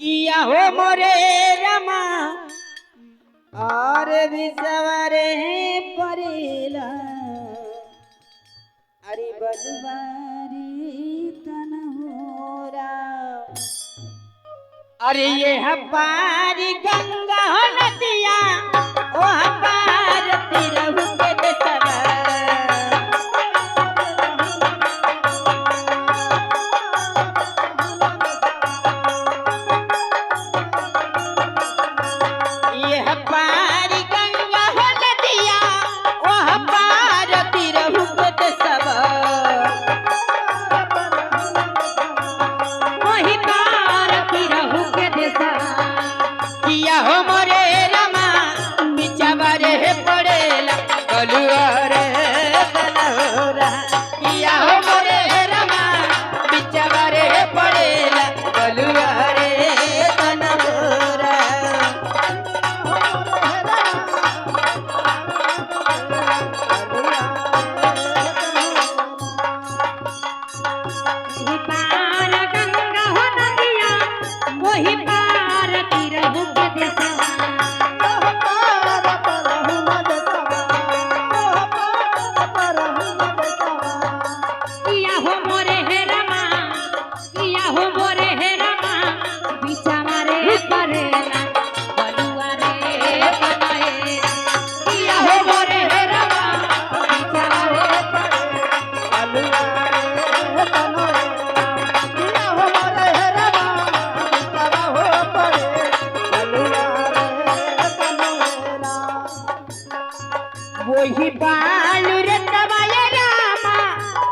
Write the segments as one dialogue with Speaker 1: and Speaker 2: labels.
Speaker 1: किया हो मोरे रमा और विसवरे परेला अरे बलवारी तन होरा अरे ये हमारी गंगा हो नदिया ओ हमार तिरहु के देसवा वही बालू रे तवाया रामा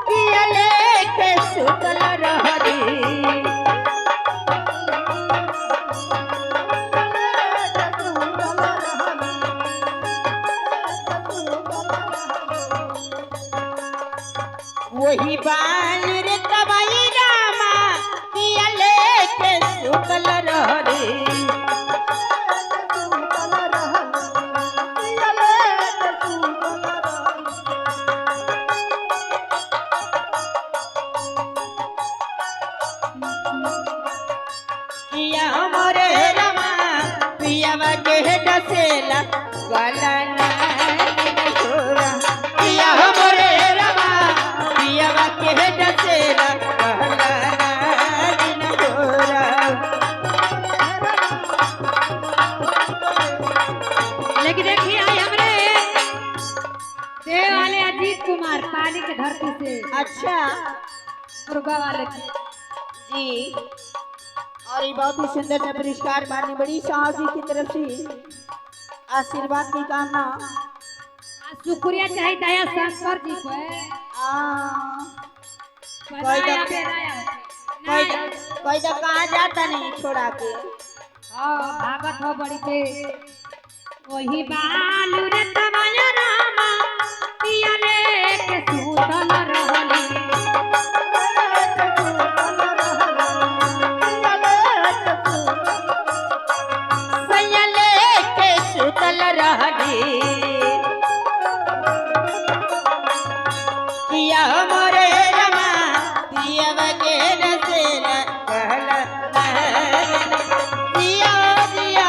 Speaker 1: किया लेके सुतल रहरी वही बालू रे तवाया रामा किया लेके सुतल रहरी किया मोरे रमा पियावा के डसेला गलना छोरा किया मोरे रमा पियावा के डसेला गलना छोरा
Speaker 2: लेकिन देखिए आई हमरे देव वाले अजीत कुमार पाली के धरती से
Speaker 1: अच्छा
Speaker 2: दुर्गा वाले की
Speaker 1: जी और ये बहुत ही सुंदर सा पुरस्कार माननीय बड़ी शाह जी की तरफ से आशीर्वाद की कामना
Speaker 2: शुक्रिया चाहिए दया शंकर जी को
Speaker 1: कोई तो कहाँ जाता नहीं छोड़ा के
Speaker 2: भागत हो बड़ी पे वही बालू रे तवाया रामा पिया लेके सुतल रहली
Speaker 1: किया मोरे रमा पियावा के डसेला कहला दिया दिया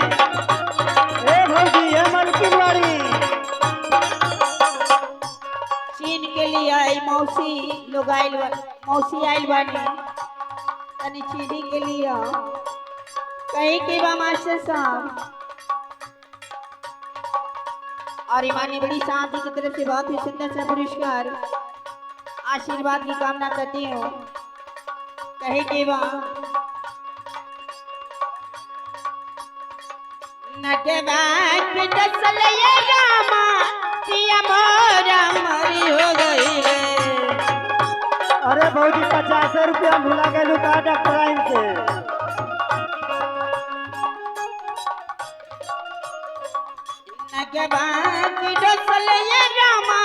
Speaker 3: ए भौजी हमर किवाड़ी
Speaker 1: चीन के लिए आई मौसी लोग आइल मौसी आइल बानी तनी चीनी के लिए कहीं के बा मास्टर साहब और ईमानी बड़ी शांति की तरफ से बहुत ही सुंदर सा पुरस्कार आशीर्वाद की कामना करती हूँ कहीं के बा नटवाक दसल ये रामा पिया मोरा मरी हो गई रे
Speaker 3: अरे भौजी 50 रुपया भुला गए का डॉक्टर से
Speaker 1: नटवाक दसल ये रामा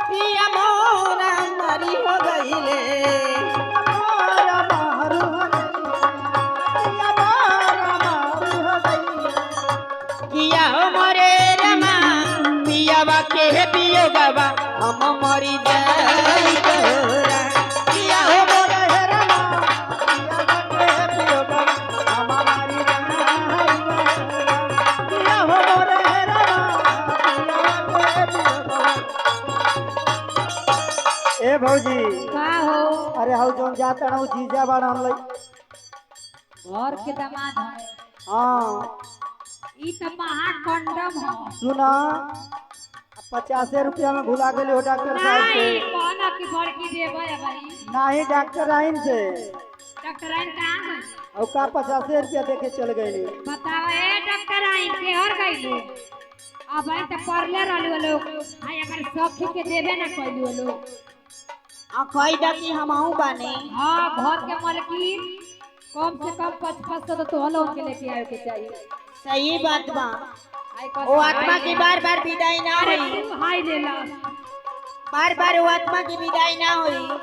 Speaker 1: पिया मोरा मरी हो गई रे किया हो मोरे रमा हम मरी जाई तोरा
Speaker 3: पिया हो मोरे हेरमा पिया बाटे पियोगर हम मारी जाई पिया हो मोरे हेरमा पिया बाटे पियोगर। ए भौजी
Speaker 2: का हो
Speaker 3: अरे हौ जोन जाता ना जीजा बाड़ा हम लई
Speaker 2: घर के दामाद है
Speaker 3: हाँ
Speaker 2: ई तो महाकंडम है
Speaker 3: सुना 50 रुपया में भुला गेली हो डॉक्टर साहब
Speaker 2: नहीं
Speaker 3: से
Speaker 2: कहना कि बड़की देबे है भाई
Speaker 3: नहीं डॉक्टर आइन से
Speaker 2: डॉक्टर आइन कहाँ गई
Speaker 3: और का 50 रुपया देके चल गई।
Speaker 2: बताओ ए डॉक्टर आइन के हर गइलू अब आई तो पढ़ले रहली वो लोग हाय अगर सखी के देबे ना कइलू वो लोग
Speaker 1: आ कही दा कि हमहू बानी
Speaker 2: हाँ घर के मालकिन कम से कम 55 तो तोहलो उनके लेके आए के चाहिए
Speaker 1: सही बात बा
Speaker 2: आई
Speaker 1: वो आत्मा की बार बार विदाई ना
Speaker 2: अरे
Speaker 1: हुई
Speaker 2: तू हाय ले ला
Speaker 1: बार बार वो आत्मा की विदाई ना हुई